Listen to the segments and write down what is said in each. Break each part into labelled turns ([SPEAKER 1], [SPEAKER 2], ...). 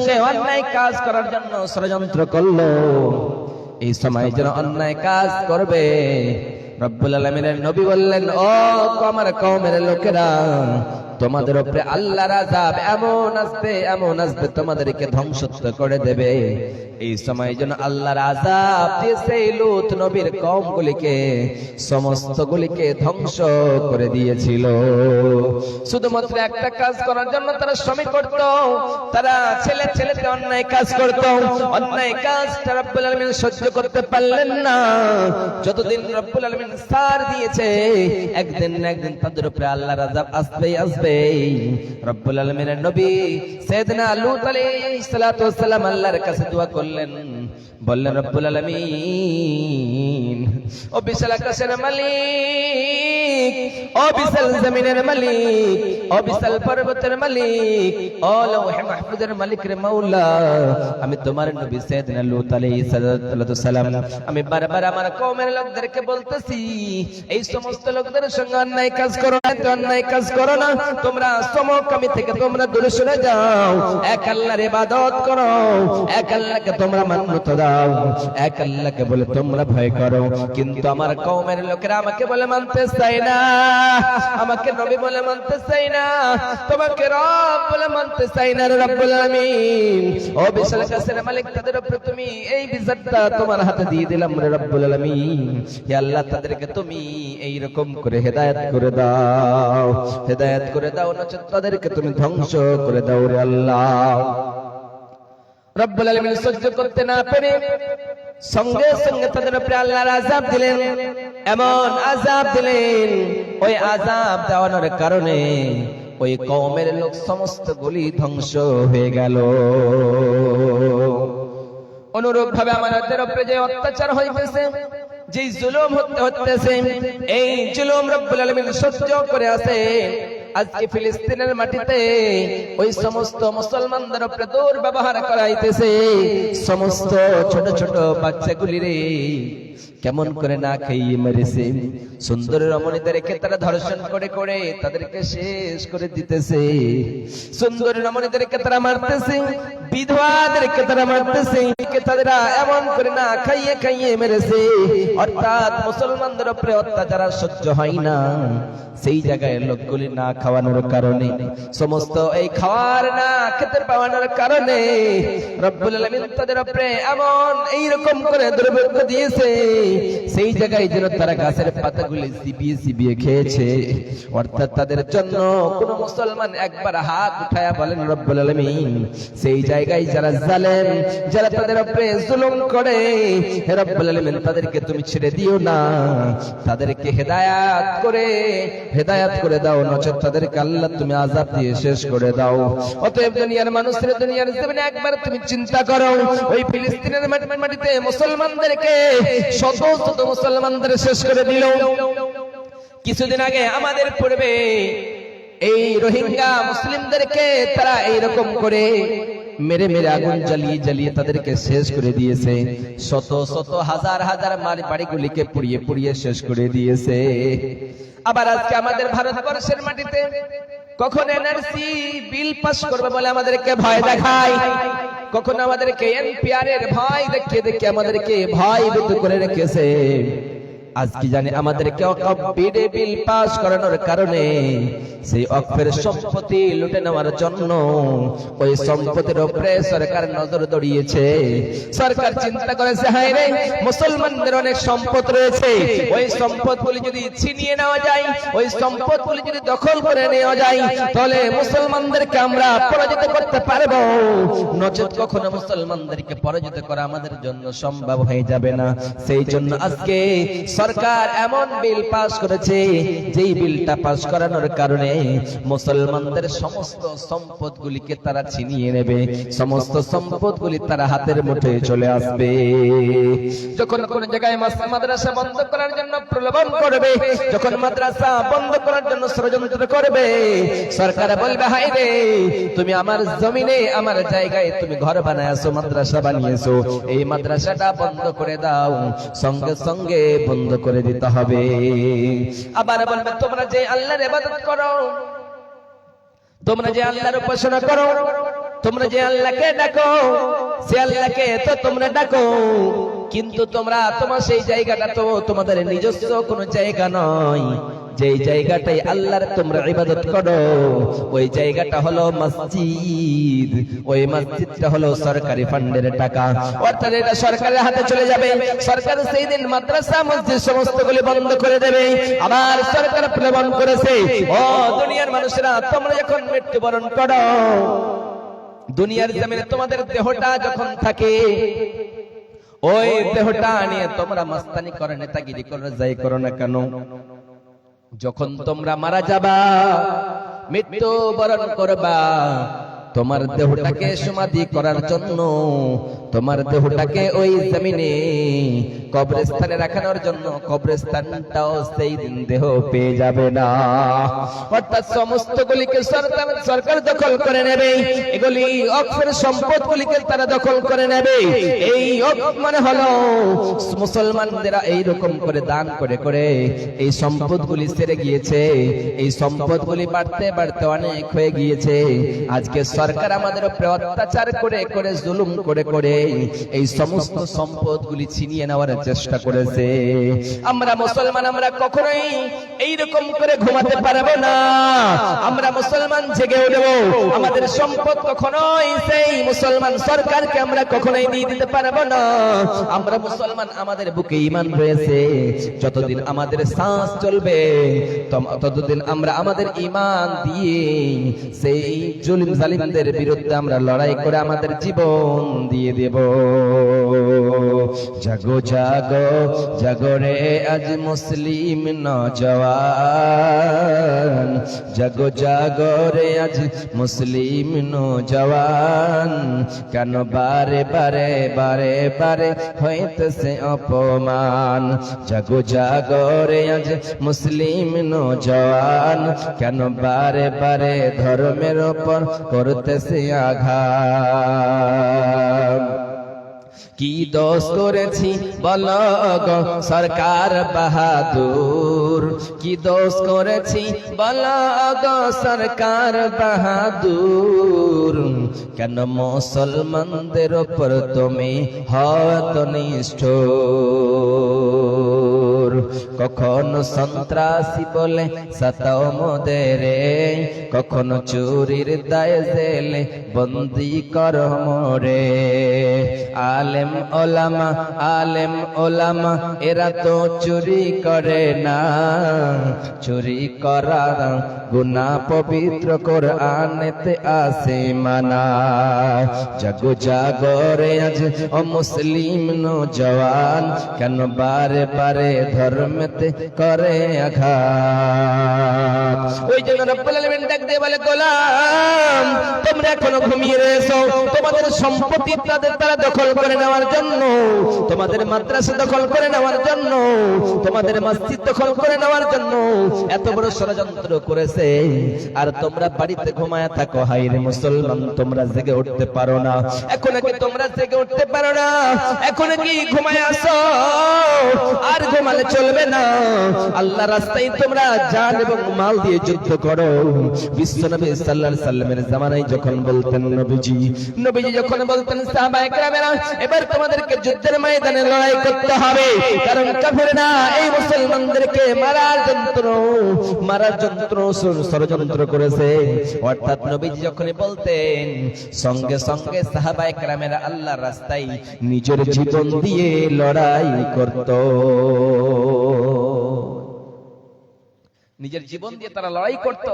[SPEAKER 1] সঙ্গে অন্যায় কাজ করার জন্য ষড়যন্ত্র করলো। এই সময় যেন অন্যায় কাজ করবে, রব্বুল আলামিনের নবী বললেন, ও আমার কওমের লোকেরা, তোমাদের উপরে আল্লাহর আযাব এমন আসবে তোমাদেরকে ধ্বংসত্ব করে দেবে। এই সময় যেন আল্লাহর আযাব দিয়েছে লূত নবীর কওমগুলিকে, সমস্তগুলিকে ধ্বংস করে দিয়েছিল। শুধুমাত্র একটা কাজ করার জন্য তারা শ্রমিক করত, তারা ছেলেতে অন্যায় কাজ করত। অন্যায় কাজটা রব্বুল আলামিন সহ্য করতে পারলেন না। যতদিন রব্বুল আলামিন সার দিয়েছে, একদিন না একদিন তাদের উপরে আল্লাহর আযাব আসবে। রব্বুল আলামিনের নবী সাইয়েদনা লূত আলাইহিস সালাতু ওয়াস সালাম আল্লাহর কাছে দোয়া করলেন, বললেন, রব্বুল আলামিন, ও বিশাল আকাশের মালিক, ও বিশাল জমিনের মালিক, ও বিশাল পর্বতের মালিক, ও লৌহে মাহফুজের মালিক রে মাওলা, আমি তোমার নবী সাইয়েদনা লূত আলাইহিস সালাতু ওয়াস সালাম, আমি বারবার আমার কওমের লোকদেরকে বলতেছি, এই সমস্ত লোকদের সঙ্গে অন্যায় কাজ করো না, অন্যায় কাজ করো না, তোমরা সমকামী থেকে তোমরা দূরে সরে যাও, এক আল্লাহর ইবাদত করো, এক আল্লাহকে তোমরা মান্যতা দাও, এক আল্লাহকে বলে তোমরা ভয় করো। কিন্তু আমার কওমের লোকেরা আমাকে বলে মানতে চায় না, আমাকে নবী বলে মানতে চায় না, তোমাকে রব বলে মানতে চায় না। রব্বুল আলামিন, ও বিশাল আকাশের মালিক, তাদের উপরে তুমি এই বিচারটা তোমার হাতে দিয়ে দিলাম রে রব্বুল আলামিন। হে আল্লাহ, তাদেরকে তুমি এই রকম করে হেদায়েত করে দাও, হেদায়েত করে দাও, নচেত তাদেরকে তুমি ধ্বংস করে দাও রে আল্লাহ। রব্বুল আলামিন সহ্য করতে না পেরে সঙ্গে সঙ্গে তাদের উপরে আল্লাহর আযাব দিলেন, এমন আযাব দিলেন, ওই আযাব দেওয়ার কারণে ওই কওমের লোক সমস্ত গুলি ধ্বংস হয়ে গেল। অনুরূপ ভাবে আমাদের উপরে যে অত্যাচার হইতেছে, যে জুলুম হতেছে, এই জুলুম রব্বুল আলামিন সহ্য করে আছে। আজকে ফিলিস্তিনের মাটিতে ওই সমস্ত মুসলমানদের উপরে দুর্ব্যবহার করাইতেছে। সমস্ত ছোট ছোট বাচ্চাগুলিরে কেমন করে না খাইয়ে মেরেছে, সুন্দর রমণীদেরকে তারা ধর্ষণ করে করে তাদেরকে শেষ করে দিতেছে, সুন্দর রমণীদেরকে তারা মারতেছে, বিধবাদেরকে তারা মারতেছে, তাদেরা এমন করে না খাইয়ে খাইয়ে মেরেছে। অর্থাৎ মুসলমানদের উপরে অত্যাচার সহ্য হয় না, সেই জায়গায় লোকগুলি না খাওয়ানোর কারণে, সমস্ত এই খাওয়ার না খেতে পাওয়ানোর কারণে রব্বুল আলামিন তাদের উপরে এমন এইরকম করে দুর্ভিক্ষ দিয়েছে, সেই জায়গায় যেন তারা গাছের পাতাগুলি চিবিয়ে চিবিয়ে খেয়েছে। অর্থাৎ তাদের জন্য কোন মুসলমান একবার হাত উঠায়া বলেন রব্বুল আলামিন, সেই জায়গায় যারা জালেম, যারা তাদের উপরে জুলুম করে, হে রব্বুল আলামিন তাদেরকে তুমি ছেড়ে দিও না, তাদেরকে হেদায়েত করে দাও, নচেত তাদেরকে আল্লাহ তুমি আযাব দিয়ে শেষ করে দাও। অতএব দুনিয়ার মানুষের, দুনিয়ার জমিনে একবার তুমি চিন্তা করো, ওই ফিলিস্তিনের মাটিতে মুসলমানদেরকে শত শত মুসলমানদের শেষ করে দিল। কিছুদিন আগে আমাদের পূর্বে এই রোহিঙ্গা মুসলিমদেরকে তারা এইরকম করে মেরে মেরে আগুন জ্বালিয়ে জ্বালিয়ে তাদেরকে শেষ করে দিয়েছে। শত শত হাজার হাজার বাড়িগুলিকে পুড়িয়ে পুড়িয়ে শেষ করে দিয়েছে। আবার আজকে আমাদের ভারতবর্ষের মাটিতে কখন এনআরসি বিল পাস করবে বলে আমাদেরকে ভয় দেখায়, কখন আমাদেরকে এনপিআর এর ভয় দেখিয়ে দেখিয়ে আমাদেরকে ভয়ভীত করে রেখেছে। আজকে জানি আমাদেরকে অকফিডে বিল পাস করানোর কারণে সেই অকফের সম্পত্তি লুটে নেওয়ার জন্য ওই সম্পত্তির উপরে সরকার নজর দড়িয়েছে। সরকার চিন্তা করেছে, হায় রে, মুসলমানদের অনেক সম্পদ রয়েছে, ওই সম্পদগুলি যদি ছিনিয়ে নেওয়া যায়, ওই সম্পদগুলি যদি দখল করে নেওয়া যায়, তাহলে মুসলমানদেরকে আমরা পরাজিত করতে পারবো, নচেত কখনো মুসলমানদেরকে পরাজিত করা আমাদের জন্য সম্ভব হয়ে যাবে না। সেই জন্য আজকে সরকার এমন বিল পাস করেছে, যেই বিলটা পাস করানোর কারণে মুসলমানদের সমস্ত সম্পদগুলিকে তারা ছিনিয়ে নেবে, সমস্ত সম্পদগুলি তারা হাতের মুঠোয় চলে আসবে। যখন কোন জায়গায় মাদ্রাসা বন্ধ করার জন্য প্রলোভন করবে, যখন মাদ্রাসা বন্ধ করার জন্য ষড়যন্ত্র করবে, সরকার বলবে, হায় রে, তুমি আমার জমিনে আমার জায়গায় তুমি ঘর বানাইছো, মাদ্রাসা বানিয়েছো, এই মাদ্রাসাটা বন্ধ করে দাও, সঙ্গে সঙ্গে বন্ধ করে দিতে হবে। আবার বলবে, তোমরা যে আল্লাহর ইবাদত করো, তোমরা যে আল্লাহর উপাসনা করো, তোমরা যে আল্লাহকে ডাকো সে আল্লাহকে তো তোমরা ডাকো, কিন্তু তোমরা তোমার সেই জায়গাটা তো তোমাদের নিজস্ব কোনো জায়গা নয়। যেই জায়গাটাই আল্লাহর তোমরা ইবাদত করো ওই জায়গাটা হলো মসজিদ, ওই মসজিদটা হলো সরকারি ফান্ডের টাকা, অর্থাৎ এটা সরকারের হাতে চলে যাবে। সরকার সেই দিন মাদ্রাসা মসজিদ সমস্তগুলি বন্ধ করে দেবে। আবার সরকার প্রমাণ করেছে, ও দুনিয়ার মানুষেরা, তোমরা যখন মৃত্যুবরণ করো, দুনিয়ার জমিনে তোমাদের দেহটা যখন থাকে, ওই দেহটা নিয়ে তোমরা মাস্তানি করো, নেতাগিরি করো, যাই করো না কেন, যখন তোমরা মারা যাবা, মৃত্যু বরণ করবা, তোমার দেহটাকে সমাধি করার জন্য, তোমার দেহটাকে ওই জমিনে কবরস্থানে রাখানোর জন্য কবরস্থানটাও সেই দিন দেহ পেয়ে যাবে না। অর্থাৎ সমস্তগুলিকে সরকার দখল করে নেবে, এগুলি অক্ষের সম্পদগুলিকে তারা দখল করে নেবে। এই মানে হলো মুসলমানদেরা এইরকম করে দান করে করে এই সম্পদগুলি সেরে গিয়েছে, এই সম্পদগুলি বাড়তে বাড়তে অনেক হয়ে গিয়েছে। আজকে সরকার আমাদের উপরে অত্যাচার করে করে, জুলুম করে করে এই সমস্ত সম্পদগুলি ছিনিয়ে নেওয়ার চেষ্টা করেছে। আমরা মুসলমান, আমরা কখনোই এইরকম করে ঘুমাতে পারবো না। আমরা মুসলমান জেগে উঠব, আমাদের সম্পদ কখনোই সেই মুসলমান সরকারকে আমরা কখনোই দিয়ে দিতে পারবো না। আমরা মুসলমান, আমাদের বুকে ঈমান রয়েছে, যতদিন আমাদের শ্বাস চলবে ততদিন আমরা আমাদের ঈমান দিয়ে সেই জুলুম জালিমদের বিরুদ্ধে আমরা লড়াই করে আমাদের জীবন দিয়ে দেব। জাগো জাগো জাগো রে আজ মুসলিম নওজওয়ান, জাগো জাগো রে আজ মুসলিম নওজওয়ান, কেন বারে বারে বারে বারে হইতেছে অপমান। জাগো জাগো রে আজ মুসলিম নওজওয়ান, কেন বারে বারে ধর্মের উপর করতেছে আঘাত। কি দোষ করেছি বলো গো সরকার বাহাদুর, কি দোষ করেছি বলো গো সরকার বাহাদুর, কেন মুসলমানদের উপর তুমি হত নিষ্ঠুর। কখনো সন্ত্রাসী বলে সতাও মোদেরে, কখনো চুরির দায়ে জেলে বন্দি করো মোরে। আলেম ওলামা, আলেম ওলামা এরা তো চুরি করে না, চুরি করা গুনাহ পবিত্র কোরআনেতে আছে মানা। জাগো জাগো রে আজ ও মুসলিম নওজওয়ান, কেন বারে বারে ধর্মেতে করে আঘাত। ওই জন্য রব্বুল আলামিন ডাক দিয়ে বলে, গোলাম তোমরা এখনো ঘুমিয়ে রয়েছো, তোমাদের সম্পত্তি তারা দখল করে নেওয়ার জন্য, তোমাদের মাদ্রাসা দখল করে নেওয়ার জন্য, তোমাদের মসজিদ দখল করে নেওয়ার জন্য এত বড় ষড়যন্ত্র করেছে, আর তোমরা বাড়িতে ঘুমায় থাকো। হায় রে মুসলমান, তোমরা জেগে উঠতে পারো না? এখন কি তোমরা জেগে উঠতে পারো না? এখন কি ঘুমায় আসো? আর ঘুমালে চলবে না। আল্লাহ রাস্তায় তোমরা জান এবং মাল দিয়ে যুদ্ধ করো। বিশ্বনবী সাল্লাল্লাহু আলাইহি সাল্লামের জামানায় যখন বলতেন নবীজি যখন বলতেন সাহাবায়ে কেরামেরা, এবার তোমাদেরকে যুদ্ধের ময়দানে লড়াই করতে হবে, কারণ কাফেররা এই মুসলমানদেরকে মারার যন্ত্র ষড়যন্ত্র করেছে। অর্থাৎ নবীজি যখন বলতেন, সঙ্গে সঙ্গে সাহাবায়ে কেরামেরা আল্লাহর রাস্তায় নিজের জীবন দিয়ে লড়াই করত। নিজের জীবন দিয়ে তারা লড়াই করত।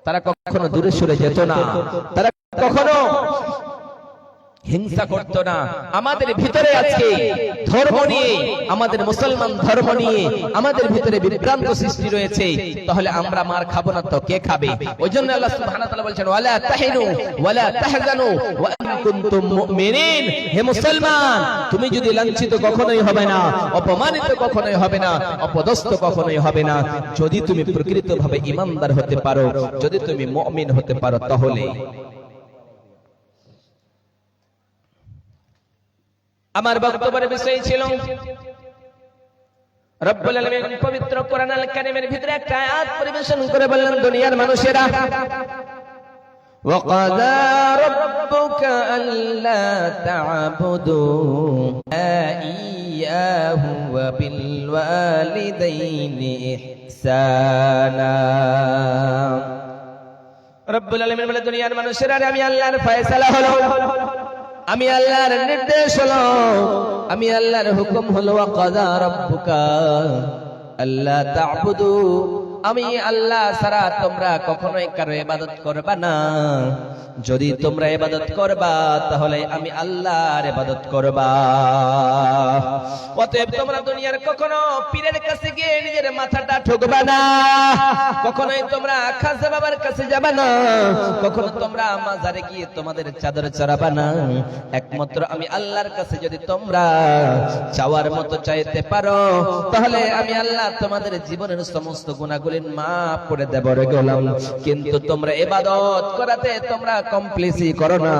[SPEAKER 1] তারা কখনো দূরে সরে যেত না, তারা কখনো হিংসা করত না। আমাদের ভিতরে আজকে ধর্ম নিয়ে, আমাদের মুসলমান ধর্ম নিয়ে আমাদের ভিতরে বিভ্রান্ত সৃষ্টি রয়েছে, তাহলে আমরা মার খাবো না তো কে খাবে? ওই জন্য আল্লাহ সুবহানাহু ওয়া তাআলা বলছেন, ওয়ালা তাহিনু ওয়ালা তাহজানু ওয়া কুনতুম মুমিনিন। হে মুসলমান, তুমি যদি লাঞ্ছিত কখনোই হবে না, অপমানিত কখনোই হবে না, অপদস্থ কখনোই হবে না, যদি তুমি প্রকৃতভাবে ঈমানদার হতে পারো, যদি তুমি মুমিন হতে পারো। তাহলে আমার বক্তব্যের বিষয় ছিল, রব্বুল আলামিন পবিত্র কোরআনুল কারীমের ভিতরে একটা আয়াত পরিবেশন করে বললেন, দুনিয়ার মানুষেরা وقضى ربك ألا تعبدوا إلا إياه وبالوالدين إحسانا রব্বুল আলামিন বলে দুনিয়ার মানুষেরা আমি আল্লাহর ফয়সালা হলো, আমি আল্লাহর নির্দেশ হলো, আমি আল্লাহর হুকুম হলো ওয়াকাযা রাব্বুকা আল্লা তা'বুদু, আমি আল্লাহ ছাড়া তোমরা কখনোই কারো ইবাদত করবা না। যদি তোমরা ইবাদত করবা তাহলে আমি আল্লাহর ইবাদত করবা। অতএব তোমরা দুনিয়ার কখনো পীরের কাছে গিয়ে নিজের মাথাটা ঠুকবা না, কখনোই তোমরা খাজা বাবার কাছে যাবা না, কখনো তোমরা মাজারে গিয়ে তোমাদের চাদর চড়াবা না। একমাত্র আমি আল্লাহর কাছে যদি তোমরা চাওয়ার মতো চাইতে পারো তাহলে আমি আল্লাহ তোমাদের জীবনের সমস্ত গুনাহগুলি মাফ করে দেব রে গোলাম। কিন্তু তোমরা ইবাদত করাতে তোমরা কমপ্লিসি করো না।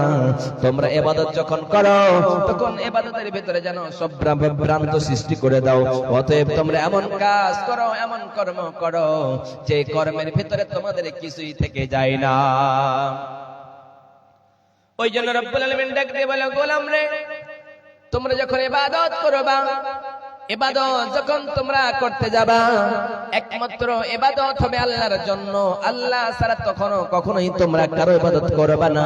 [SPEAKER 1] তোমরা ইবাদত যখন করো তখন ইবাদতের ভিতরে যেন সব ভ্রান্ত সৃষ্টি করে দাও। অতএব তোমরা এমন কাজ করো, এমন কর্ম করো যে কর্মের ভিতরে তোমাদের কিছুই থেকে যায় না। ওই জন্য রব্বুল আলামিন ডাক দিয়ে বলে, গোলাম রে, তোমরা যখন ইবাদত করবা, ইবাদত যখন তোমরা করতে যাবা, একমাত্র ইবাদত হবে আল্লাহর জন্য। আল্লাহ ছাড়া কখনোই তোমরা কারো ইবাদত করবা না।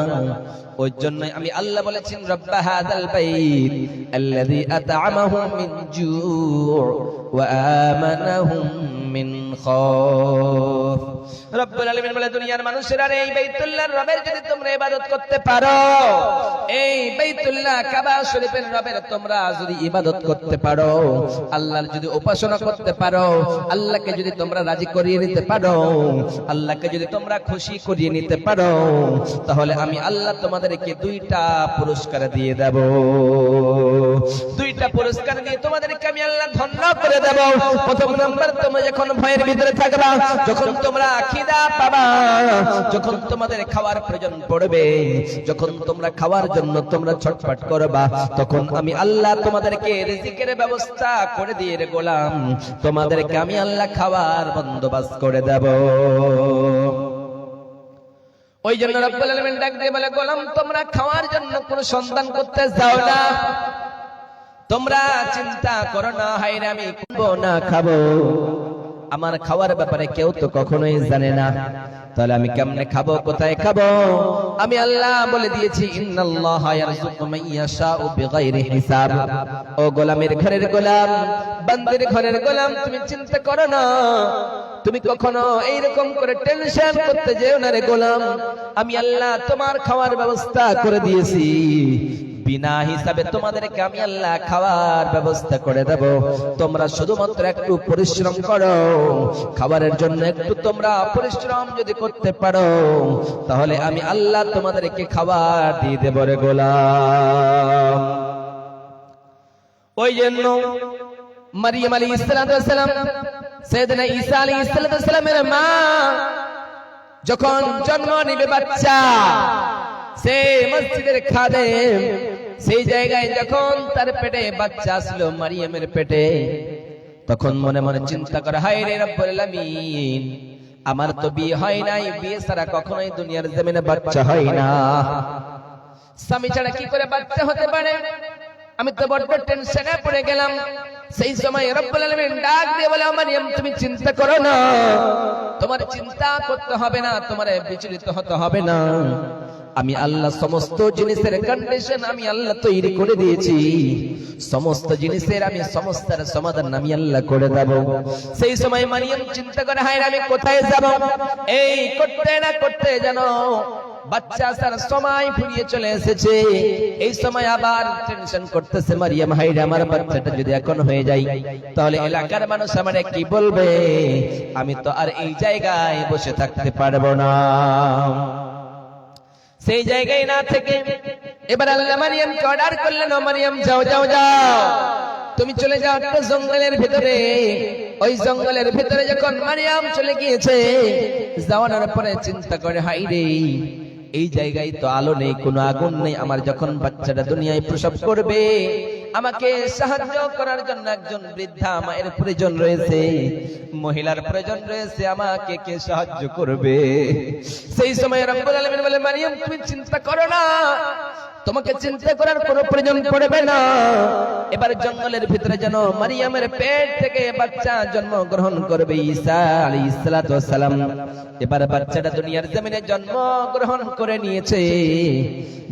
[SPEAKER 1] ওই জন্য আমি আল্লাহ বলেছেন, রব্বা হাযাল বাইত আল্লাযী আত'আমাহুম মিন জু' ওয়া আমানাহুম মিন খাউফ। রব্বুল আলামিন বলে, দুনিয়ার মানুষেরা এই বাইতুল্লাহর রবের যদি তোমরা ইবাদত করতে পারো, এই বাইতুল্লাহ কাবা শরীফের রবের তোমরা যদি ইবাদত করতে পারো, আল্লাহর যদি উপাসনা করতে পারো, আল্লাহকে যদি তোমরা রাজি করিয়ে নিতে পারো, আল্লাহকে যদি তোমরা খুশি করিয়ে নিতে পারো, তাহলে আমি আল্লাহ তোমাদেরকে দুইটা পুরস্কার দিয়ে দেব। দুইটা পুরস্কার দিয়ে তোমাদেরকে আমি আল্লাহ ধন্য করে দেব। প্রথম নাম্বার, তোমরা যখন ভয়ের ভিতরে থাকবা, যখন তোমরা খিদা পাবা, যখন তোমাদের খাওয়ার প্রয়োজন পড়বে, যখন তোমরা খাওয়ার জন্য তোমরা ছটফট করবা, তখন আমি আল্লাহ তোমাদেরকে রিজিকের ব্যবস্থা করে দিয়ে রে গোলাম, তোমাদেরকে আমি আল্লাহ খাওয়ার বন্দোবস্ত করে দেব। ওই জন্য রব্বুল আলামিন ডাক দিয়ে বলে, গোলাম তোমরা খাওয়ার জন্য কোনো সন্ধান করতে যাও না, তোমরা চিন্তা করো না হায়রে আমি খাবো না খাবো, আমার খাওয়ার ব্যাপারে কেউ তো কখনোই জানে না, তাহলে আমি কেমনে খাবো, কোথায় খাবো? আমি আল্লাহ বলে দিয়েছি, ইন্নাল্লাহা ইয়ারযুকু মান ইয়াশাউ বিগাইরি হিসাব। ও গোলামের ঘরের গোলাম, বান্দির ঘরের গোলাম, তুমি চিন্তা করো না, তুমি কখনো এইরকম করে টেনশন করতে যেও না রে গোলাম। আমি আল্লাহ তোমার খাওয়ার ব্যবস্থা করে দিয়েছি, বিনা হিসাবে তোমাদেরকে আমি আল্লাহ খাওয়ার ব্যবস্থা করে দেব। তোমরা শুধুমাত্র একটু পরিশ্রম করো, খাবারের জন্য একটু তোমরা পরিশ্রম যদি করতে পারো, তাহলে আমি আল্লাহ তোমাদেরকে খাবার দিয়ে দেব রে গোলাম। ওই জন্য মারিয়াম আলাইহিস সালাম, সাইয়েদনা ঈসা আলাইহিস সালামের মা যখন জন্ম নিবে বাচ্চা, সে মসজিদের খাদেম, সেই জায়গায় যখন তার পেটে বাচ্চা আসলো, মারিয়ামের পেটে, তখন মনে মনে চিন্তা করে, হায় রে রব্বুল আলামিন, আমার তো বিয়ে হয় নাই, বিয়ে ছাড়া কখনোই দুনিয়ার জমিনে বাচ্চা হয় না, স্বামী ছাড়া কি করে বাচ্চা হতে পারে? আমি তো বড় টেনশনে পড়ে গেলাম। সেই সময় রব্বুল আলামিন ডাক দিয়ে বলে, মারিয়াম তুমি চিন্তা করো না, তোমার চিন্তা করতে হবে না, তোমার বিচলিত হতে হবে না। আমি আল্লাহ সমস্ত জিনিসের কন্ডিশন আমি আল্লাহ তৈরি করে দিয়েছি, সমস্ত জিনিসের আমি সমস্যার সমাধান আমি আল্লাহ করে দেব। সেই সময় মারিয়াম চিন্তা করে, হায় আমি কোথায় যাব? এই করতে না করতে জানো বাচ্চা আসার সময় ফুরিয়ে চলে এসেছে। এই সময় আবার টেনশন করতেছে মারিয়াম, হায় আমার বাচ্চাটা যদি এখন হয়ে যায়, তাহলে এলাকার মানুষ আমারে কি বলবে? আমি তো আর এই জায়গায় বসে থাকতে পারবো না। সেই জায়গায় না থেকে এবার আল্লাহ মারিয়ামকে অর্ডার করলেন, ও মারিয়াম যাও যাও যাও, তুমি চলে যাও একটা জঙ্গলের ভিতরে। ওই জঙ্গলের ভিতরে যখন মারিয়াম চলে গিয়েছে, যাওয়ার পরে চিন্তা করে, হায় রে এই জায়গায় তো আলো নেই, কোনো আগুন নেই, আমার যখন বাচ্চাটা দুনিয়ায় প্রসব করবে আমাকে সাহায্য করার জন্য একজন বৃদ্ধা মায়ের প্রয়োজন রয়েছে, মহিলার প্রয়োজন রয়েছে, আমাকে কে সাহায্য করবে? সেই সময় রব্বুল আলামিন বলে, মারিয়াম তুমি চিন্তা করো না, তোমাকে চিন্তা করার কোনো প্রয়োজন পড়বে না। এবার জঙ্গলের ভিতরে যেন মারিয়ামের পেট থেকে বাচ্চা জন্মগ্রহণ করবে, ঈসা আলাইহিস সালাতু ওয়াস সালাম। এবার বাচ্চাটা দুনিয়ার জমিনে জন্মগ্রহণ করে নিয়েছে।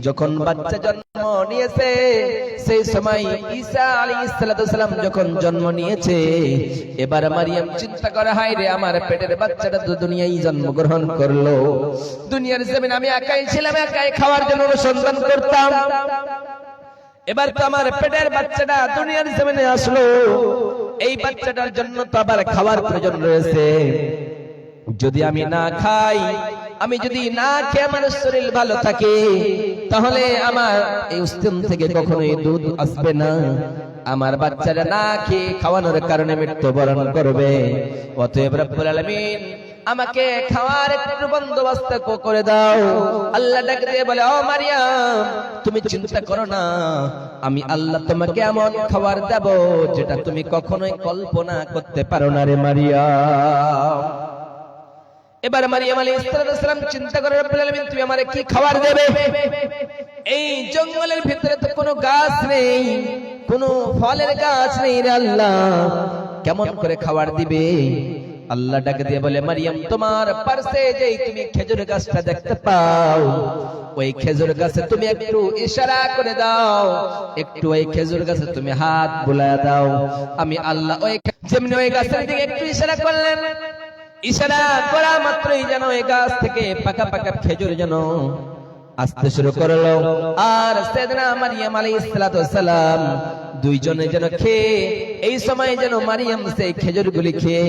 [SPEAKER 1] যখন বাচ্চা জন্ম নিয়েছে সেই সময় ঈসা আলাইহিস সালাতু ওয়াস সালাম যখন জন্ম নিয়েছে, এবার মারিয়াম চিন্তা করে, হায় রে, আমার পেটের বাচ্চাটা তো দুনিয়ায় জন্মগ্রহণ করলো। দুনিয়ার জমিনে আমি একাই ছিলাম, একাই খাওয়ার জন্য অনুসন্ধান করতাম। এবার তো আমার পেটের বাচ্চাটা দুনিয়ার জমিনে আসলো, এই বাচ্চাটার জন্য তো আবার খাওয়ার প্রয়োজন রয়েছে। যদি আমি না খাই, আমি যদি না খেয়ে আমার শরীর ভালো থাকে, তাহলে আমার এই স্তন থেকে কখনোই দুধ আসবে না। আমার বাচ্চারা না খেয়ে খাওয়ানোর কারণে মৃত্যুবরণ করবে। অতএব রব্বুল আলামিন আমাকে খাওয়ার একটু বন্দোবস্ত করে দাও। আল্লাহ ডাক দিয়ে বলে, ও মারিয়াম তুমি চিন্তা করো না, আমি আল্লাহ তোমাকে এমন খাবার দেব যেটা তুমি কখনোই কল্পনা করতে পারো না রে মারিয়াম। এবার মারিয়াম আলাইহিস সালাম চিন্তা করে, রব্বুল আলামিন তুমি আমারে কি খাবার দেবে? এই জঙ্গলের ভিতরে তো কোনো গাছ নেই, কোনো ফলের গাছ নেই রে আল্লাহ, কেমন করে খাবার দিবে? আল্লাহ ডাক দিয়ে বলে, মারিয়াম তোমার পাশে যেই তুমি খেজুর গাছটা দেখতে পাও, ওই খেজুর গাছে তুমি একটু ইশারা করে দাও, একটু ওই খেজুর গাছে তুমি হাত বুলায়া দাও। আমি আল্লাহ ওই যেমনি ওই গাছের দিকে একটু ইশারা করলেন, ইশারা করা মাত্রই যেন এই গাছ থেকে পাকা পাকা খেজুর যেন আসতে শুরু করলো। আর সাইয়েদনা মারিয়াম আলাইহিস সালাতু ওয়াস সালাম দুইজনে যেন খেয়ে, এই সময় যেন মারিয়াম সেই খেজুরগুলি খেয়ে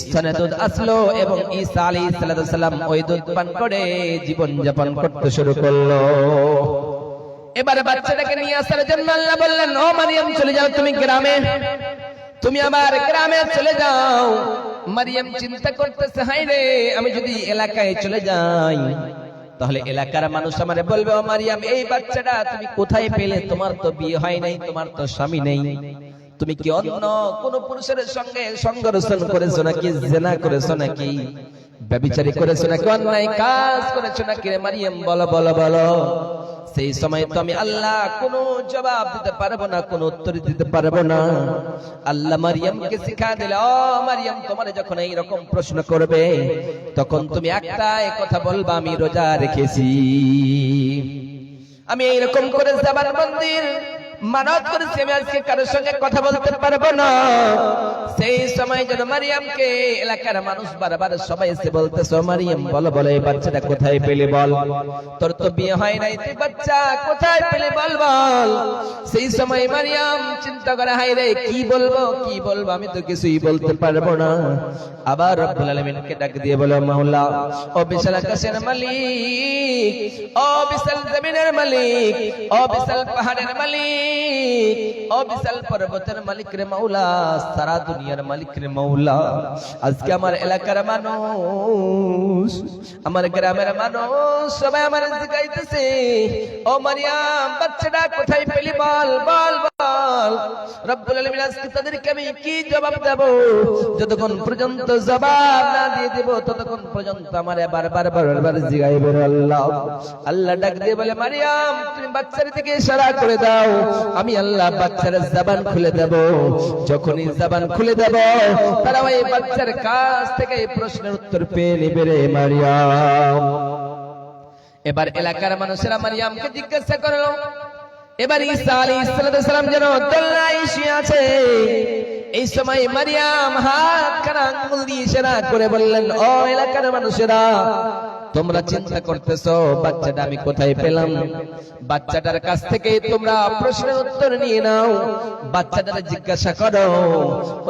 [SPEAKER 1] স্তনে দুধ আসলো এবং ঈসা আলাইহিস সালাতু ওয়াস সালাম ওই দুধ পান করে জীবন যাপন করতে শুরু করলো। এবারে বাচ্চাটাকে নিয়ে আসার জন্য আল্লাহ বললেন, ও মারিয়াম চলে যাও তুমি গ্রামে, তুমি আবার গ্রামে চলে যাও। মারিয়াম চিন্তা করতেছে, হায় রে, আমি যদি এলাকায় চলে যাই তাহলে এলাকার মানুষ আমারে বলবে, ও মারিয়াম এই বাচ্চাটা তুমি কোথায় পেলে? তোমার তো বিয়ে হয় নাই, তোমার তো স্বামী নেই, তুমি কি অন্য কোন পুরুষের সঙ্গে সংঘর্ষণ করেছো নাকি, জিনা করেছো নাকি, ব্যভিচারী করেছো নাকি, অন্যায় কাজ করেছো নাকি রে মারিয়াম? বলো বলো বলো। সেই সময় তো আমি আল্লাহ কোনো জবাব দিতে পারবো না, কোনো উত্তর দিতে পারবো না। আল্লাহ মারিয়ামকে শিখা দিল, ও মারিয়াম তোমার যখন এই রকম প্রশ্ন করবে তখন তুমি একটাই কথা বলবা, আমি রোজা রেখেছি, আমি এইরকম করে জবানবন্দির মানত করেছি, আমি আজকে কারোর সঙ্গে কথা বলতে পারবো না। সেই সময় যেন মারিয়ামকে এলাকার মানুষ বারবার সবাই এসে বলতেছে, মারিয়াম বলো বলো এই বাচ্চাটা কোথায় পেলে বল, তোর তো বিয়ে হয় নাই, তুই বাচ্চা কোথায় পেলে বল বল। সেই সময় মারিয়াম চিন্তা করে, হায় রে, কি বলবো কি বলবো, আমি তো কিছুই বলতে পারবো না। আবার রব্বুল আলামিনকে ডাক দিয়ে বলো, মাওলা ও বিশাল আকাশের মালিক, ও বিশাল জমিনের মালিক, ও বিশাল পাহাড়ের মালিক, ও বিশাল পর্বতের মালিক রে মাওলা, সারা দুনিয়ার মালিক রে মাওলা, আজকে আমার এলাকার মানুষ, আমার গ্রামের মানুষ সবাই আমার জিজ্ঞাসা, ও মারিয়াম বাচ্চাটা কোথায় পেলি বল বল বল। রব্বুল আলামিন আজকে তাদেরকে আমি কি জবাব দেব? যতক্ষণ পর্যন্ত জবাব না দিয়ে দেব ততক্ষণ পর্যন্ত আমার বারবার বারবার জিজ্ঞাসা আল্লাহ। আল্লাহ ডাক দিয়ে বলে, মারিয়াম তুমি বাচ্চার দিকে ইশারা করে দাও, আমি আল্লাহ বাচ্চার জবান খুলে দেব। যখনই জবান খুলে দেব তারা ওই বাচ্চার কাছ থেকে এই প্রশ্নের উত্তর পেয়ে নেবে রে মারিয়াম। এবার এলাকার মানুষেরা মারিয়ামকে জিজ্ঞাসা করলো, এবার ঈসা আলাইহিস সালাম যেন দোলনায় শুয়ে আছে। এই সময় মারিয়াম হাত খানা আঙ্গুল দিয়ে ইশারা করে বললেন, ও এলাকার মানুষেরা, তোমরা চিন্তা করতেছো বাচ্চাটা আমি কোথায় পেলাম, বাচ্চাটার কাছ থেকে তোমরা প্রশ্নের উত্তর নিয়ে নাও, বাচ্চাটাকে জিজ্ঞাসা করো,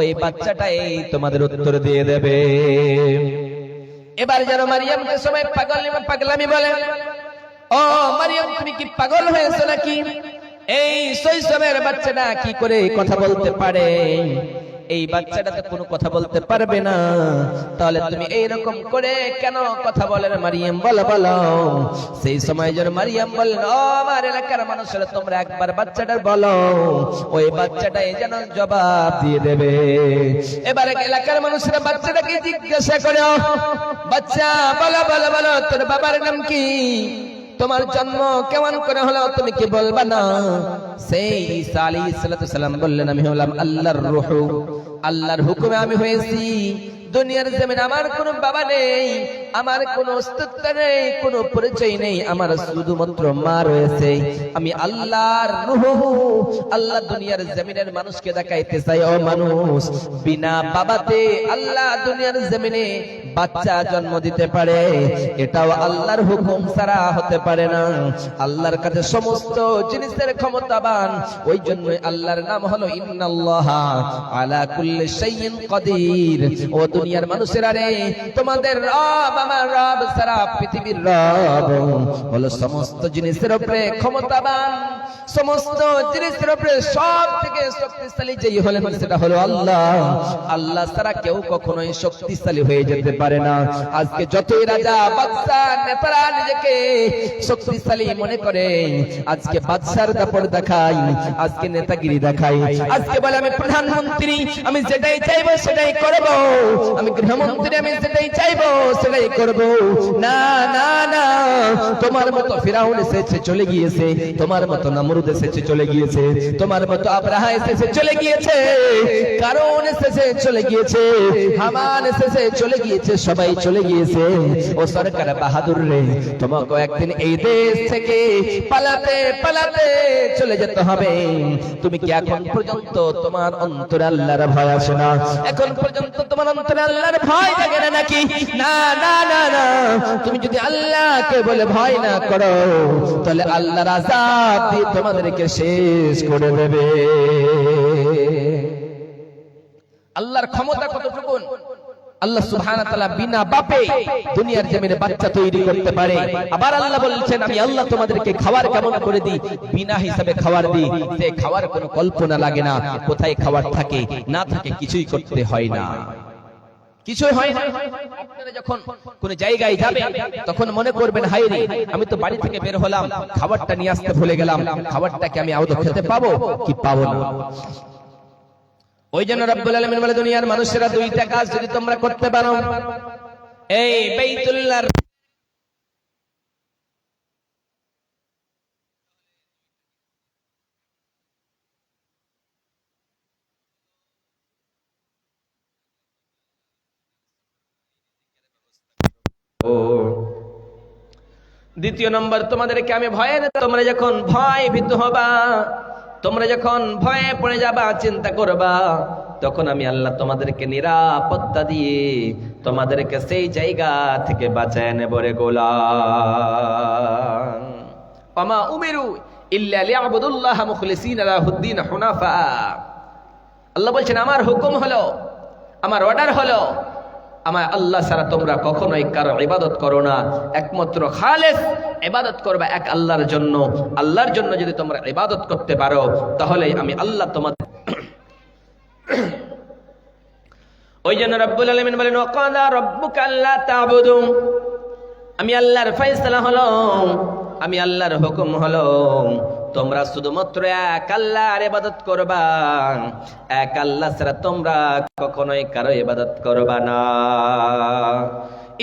[SPEAKER 1] ওই বাচ্চাটাই তোমাদের উত্তর দিয়ে দেবে। এবার যেন মারিয়ামকে সবাই পাগলামি বলে, ও মারিয়াম তুমি কি পাগল হয়েছো নাকি? এই শৈশবের বাচ্চাটা কি করে কথা বলতে পারে? এই বাচ্চাটা তো কোনো কথা বলতে পারবে না, তাহলে তুমি এইরকম করে কেন কথা বলেন মারিয়াম, বলো বলো। সেই সময় যেন মারিয়াম বললেন, ও আমার এলাকার মানুষেরা, তোমরা একবার বাচ্চাটার বলো, ওই বাচ্চাটাই যেন জবাব দিয়ে দেবে। এবারে এলাকার মানুষেরা বাচ্চাটাকে জিজ্ঞাসা করে, বাচ্চা বলো বলো বলো, তোর বাবার নাম কি, তোমার জন্ম কেমন করে হলো, তুমি কি বলবা না? সেই ঈসা আলাইহিস সালাম বললেন, আমি হলাম আল্লাহর রূহ, আল্লাহর হুকুমে আমি হয়েছি। দুনিয়ার জমিনে আমার কোনো বাবা নেই, আমার কোনো অস্তিত্ব নেই, কোনো পরিচয় নেই, আমার শুধুমাত্র মা রয়েছে। আমি আল্লাহর রূহ। আল্লাহ দুনিয়ার জমিনের মানুষকে দেখাইতে চাই, ও মানুষ, বিনা বাবাতে আল্লাহ দুনিয়ার জমিনে বাচ্চা জন্ম দিতে পারে, এটাও আল্লাহর হুকুম ছাড়া হতে পারে না। আল্লাহর কাছে সমস্ত জিনিসের ক্ষমতাবান, ওই জন্য আল্লাহর নাম হলো ইন্নাল্লাহা আলা কুল্লি শাইইন কাদির। ও দুনিয়ার মানুষেরা রে, তোমাদের রব আমার রব সারা পৃথিবীর রব হলো সমস্ত জিনিসের উপরে ক্ষমতাবান, সমস্ত জিনিসের উপরে সব থেকে শক্তিশালী যেই হলেন সেটা হলো আল্লাহ। আল্লাহ ছাড়া কেউ কখনোই শক্তিশালী হয়ে যেতে পারে না। আজকে যতই রাজা বাদশা নেতারা নিজেকে শক্তিশালী মনে করে, আজকে বাদশার দাপট দেখায়, আজকে নেতাগিরি দেখায়, আজকে বলে আমি প্রধানমন্ত্রী, আমি যেটাই চাইবো সেটাই করব, আমি গৃহমন্ত্রী, আমি যেটাই চাইবো সেটাই করব। না না না, তোমার মতো ফিরাউন এসেছে চলে গিয়েছে, তোমার মতো নমরুদ এসেছে চলে গিয়েছে, তোমার মতো আব্রাহা এসেছে চলে গিয়েছে, কারণ এসেছে চলে গিয়েছে, হামান এসেছে চলে গিয়েছে, সবাই চলে গিয়েছে। ও সরকার বাহাদুর রে, তোমাকে একদিন এই দেশ থেকে পালাতে পালাতে চলে যেতে হবে। তুমি কি এখন পর্যন্ত তোমার অন্তরে আল্লাহর ভয় আসে না? এখন পর্যন্ত তোমার অন্তরে আল্লাহর ভয় জাগে না নাকি? না না না না, তুমি যদি আল্লাহকে বলে ভয় না করো, তাহলে আল্লাহর আযাব দিয়ে তোমাদেরকে শেষ করে দেবে। আল্লাহর ক্ষমতা কতটুকু! আল্লাহ সুবহানাহু ওয়া তাআলা বিনা বাপে দুনিয়ার জমিনে বাচ্চা তৈরি করতে পারে। আবার আল্লাহ বলছেন, আমি আল্লাহ তোমাদেরকে খাবার কেমন করে দিই, বিনা হিসাবে খাবার দিই, যে খাওয়ার কোনো কল্পনা লাগে না, কোথায় খাবার থাকে না থাকে কিছুই করতে হয় না, কিছুই হয় না। আপনারা যখন কোন জায়গায় যাবেন তখন মনে করবেন, হায় রে, আমি তো বাড়ি থেকে বের হলাম, খাবারটা নিয়ে আসতে ভুলে গেলাম, খাবারটাকে আমি আদৌ খেতে পাবো কি পাবো না? ওই জন্য রব্বুল আলামিন বলে, দুনিয়ার মানুষেরা দুইটা কাজ যদি তোমরা করতে পারো, এই বাইতুল্লাহর দ্বিতীয় নম্বর, তোমাদেরকে আমি ভয়ে, তোমরা যখন ভয় ভীত হবা, তোমরা যখন ভয়ে পড়ে যাবা, চিন্তা করবা, তখন আমি আল্লাহ তোমাদেরকে নিরাপত্তা দিয়ে তোমাদেরকে সেই জায়গা থেকে বাঁচায় নেব রে গোলাম। ওয়ামা উমিরু ইল্লা লিয়াবুদুল্লাহ মুখলিসিনা লাহুদ্দিন হুনাফা। আল্লাহ বলছেন, আমার হুকুম হলো, আমার অর্ডার হলো, আমার আল্লাহ ছাড়া তোমরা কখনোই কারো ইবাদত করো না, একমাত্র খালেস ইবাদত করবা এক আল্লাহর জন্য। আল্লাহর জন্য যদি তোমরা ইবাদত করতে পারো, তাহলে আমি আল্লাহ তোমাদের। ওই জন্য রব্বুল আলামিন বলেন, ওয়াকাদা রাব্বুকা আল্লা তা'বুদু, আমি আল্লাহর ফয়সালা হলো, আমি আল্লাহর হুকুম হলো, তোমরা শুধুমাত্র এক আল্লাহর ইবাদত করবা, এক আল্লাহ ছাড়া তোমরা কখনোই কারো ইবাদত করবা না।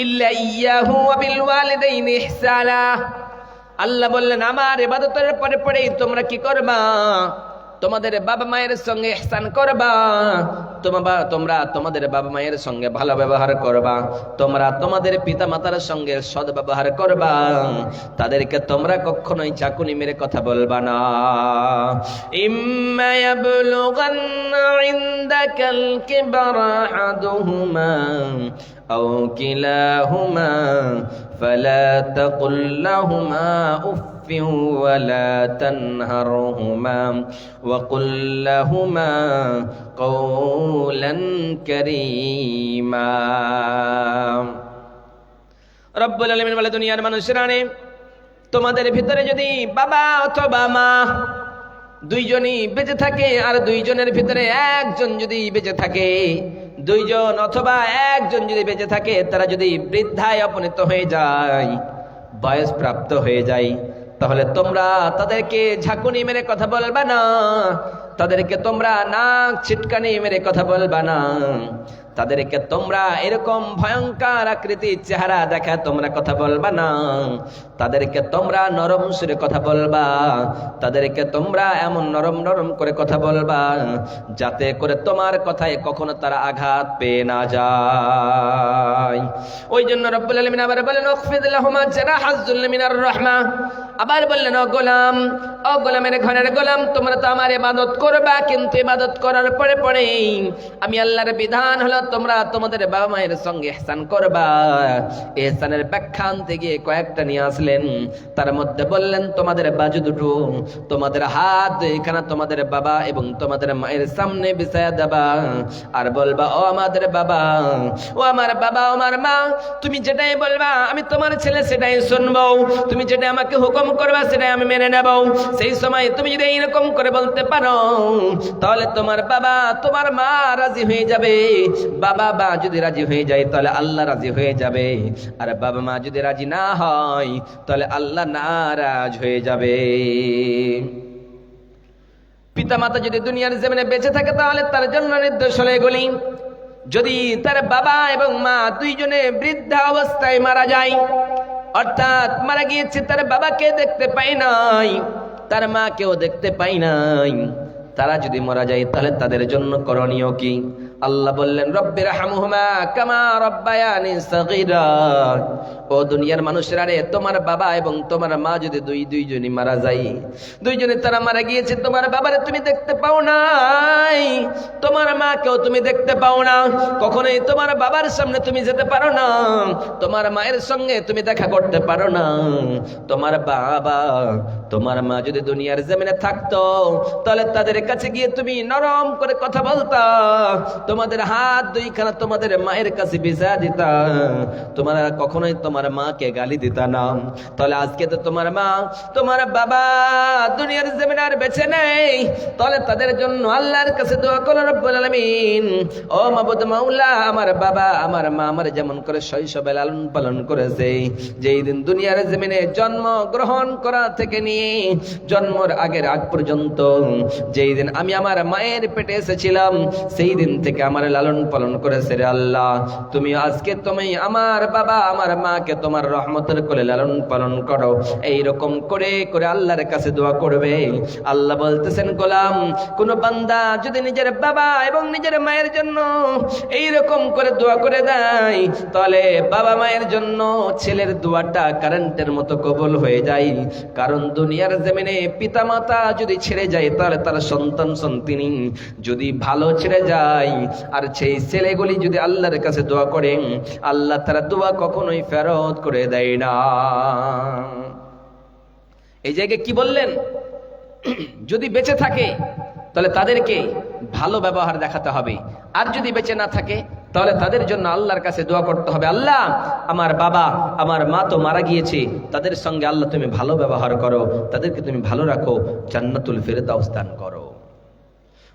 [SPEAKER 1] ইল্লা ইয়াহু ওয়া বিল ওয়ালিদাইনি ইহসানা। আল্লাহ বললেন, আমার ইবাদতের পরে পরেই তোমরা কি করবা? তোমাদের বাবা মায়ের সঙ্গে ইহসান করবা, তোমরা তোমাদের বাবা মায়ের সঙ্গে ভালো ব্যবহার করবা, তোমরা তোমাদের পিতা মাতার সঙ্গে সৎ ব্যবহার করবা, তাদেরকে তোমরা কখনোই চাকুনি মেরে কথা বলবা না। ইম্মা ইয়াবলুগান্না ইনদাকাল কিবারা আহাদুহুমা আও কিলাহুমা ফালা তাকুল লাহুমা উফ ولا تنهرهما وقل لهما قولا كريما। রব্বুল আলামিন বলে, দুনিয়ার মানুষেরা রে, তোমাদের ভিতরে যদি বাবা অথবা মা দুইজনই বেঁচে থাকে আর দুইজনের ভিতরে একজন যদি বেঁচে থাকে, দুইজন অথবা একজন যদি বেঁচে থাকে, তারা যদি বৃদ্ধায় উপনীত হয়ে যায়, বয়স প্রাপ্ত হয়ে যায়, তাহলে তোমরা তাদেরকে ঝাঁকুনি মেরে কথা বলবা না, তাদেরকে তোমরা নাক ছিটকানি মেরে কথা বলবা না, তাদেরকে তোমরা এরকম ভয়ঙ্কর আকৃতির চেহারা দেখা তোমরা কথা বলবা না, তাদেরকে তোমরা নরম সুরে কথা বলবা, তাদেরকে তোমরা এমন নরম নরম করে কথা বলবা যাতে করে তোমার কথায় কখনো তারা আঘাত পেয়ে না যায়। ওই জন্য রব্বুল আলামিন আবার বলেন ওয়াখফিদ লাহুমা জানাহাজ যুল্লি মিনার রাহমা, আবার বললেন ও গোলামের ঘরের গোলাম, তোমরা তো আমার ইবাদত করবা, কিন্তু ইবাদত করার পরে পরেই আমি আল্লাহর বিধান হলো তোমরা তোমাদের বাবা মায়ের সঙ্গে ইহসান করবা। ইহসানের ব্যাখ্যা আনতে গিয়ে কয়েকটা নিয়ে আসলেন, তার মধ্যে বললেন তোমাদের বাজু দুটো, তোমাদের হাত দুইখানা তোমাদের বাবা এবং তোমাদের মায়ের সামনে বিছায়া দেবা, আর বলবা ও আমাদের বাবা, ও আমার বাবা, ও আমার মা, তুমি যেটাই বলবা আমি তোমার ছেলে সেটাই শুনবো, তুমি যেটা আমাকে হুকুম করবা সেটাই আমি মেনে নেব। সেই সময় তুমি যদি এইরকম করে বলতে পারো, তাহলে তোমার বাবা তোমার মা রাজি হয়ে যাবে, বাবা মা যদি রাজি হয়ে যায় তাহলে আল্লাহ রাজি হয়ে যাবে, আর বাবা মা যদি রাজি না হয় তাহলে আল্লাহ নারাজ হয়ে যাবে। পিতা মাতা যদি দুনিয়ার জমিনে বেঁচে থাকে তাহলে তার জন্য নির্দেশ হলো এগুলি। যদি তার বাবা এবং মা দুইজনে বৃদ্ধা অবস্থায় মারা যায়, অর্থাৎ মারা গিয়েছে, তার বাবাকে দেখতে পাই নাই, তার মাকেও দেখতে পাই নাই, তারা যদি মারা যায় তাহলে তাদের জন্য করণীয় কি? আল্লাহ বললেন রব্বির হামহুমা কামা রব্বায়ানি সগীরা। ও দুনিয়ার মানুষেরা রে, তোমার বাবা এবং তোমার মা যদি দুইজনই মারা যায়, দুইজনে তারা মারা গিয়েছে, তোমার বাবারে তুমি দেখতে পাও নাই, তোমার মাকেও তুমি দেখতে পাও না, কখনোই তোমার বাবার সামনে তুমি যেতে পারো না, তোমার মায়ের সঙ্গে তুমি দেখা করতে পারো না, তোমার বাবা তোমার মা যদি দুনিয়ার জমিনে থাকতো তাহলে তাদের কাছে গিয়ে তুমি নরম করে কথা বলতা, তোমাদের হাত দুইখানা তোমাদের মায়ের কাছে বিছা দিতা, তোমরা কখনোই তোমার মাকে গালি দিতা না। তাহলে আজকে তো তোমার মা তোমার বাবা দুনিয়ার জমিনে আর বেঁচে নেই, তাহলে তাদের জন্য আল্লাহর কাছে দোয়া করো রব্বুল আলামিন, ও মাবুদ মাওলা, আমার বাবা আমার মা আমার যেমন করে শৈশবে লালন পালন করেছে, যেই দিন দুনিয়ার জমিনে জন্ম গ্রহণ করা থেকে নিয়ে জন্মের আগের আগ পর্যন্ত, যেই দিন আমি আমার মায়ের পেটে এসেছিলাম, সেই দিন থেকে আমার লালন পালন করেছে রে আল্লাহ, তুমি আজকে তুমি আমার বাবা আমার মাকে তোমার রহমতের কোলে লালন পালন করো। এইরকম করে করে আল্লাহর কাছে দোয়া করবে। আল্লাহ বলতেছেন গোলাম, কোন বান্দা যদি নিজের বাবা এবং নিজের মায়ের জন্য এইরকম করে দোয়া করে দেয়, তাহলে বাবা মায়ের জন্য ছেলের দোয়াটা কারেন্টের মতো কবুল হয়ে যায়। কারণ দুনিয়ার জমিনে পিতা মাতা যদি ছেড়ে যায় তাহলে তার সন্তান সন্তানি যদি ভালো ছেড়ে যায়, আর সেই ছেলেগুলি যদি আল্লাহর কাছে দোয়া করে, আল্লাহ তারা দোয়া কখনোই ফেরত করে দেয় না। এই জায়গায় কি বললেন? যদি বেঁচে থাকে তাহলে তাদেরকে ভালো ব্যবহার দেখাতে হবে, আর যদি বেঁচে না থাকে তাহলে তাদের জন্য আল্লাহর কাছে দোয়া করতে হবে, আল্লাহ আমার বাবা আমার মা তো মারা গিয়েছে, তাদের সঙ্গে আল্লাহ তুমি ভালো ব্যবহার করো, তাদেরকে তুমি ভালো রাখো, জান্নাতুল ফেরদাউস দান করো।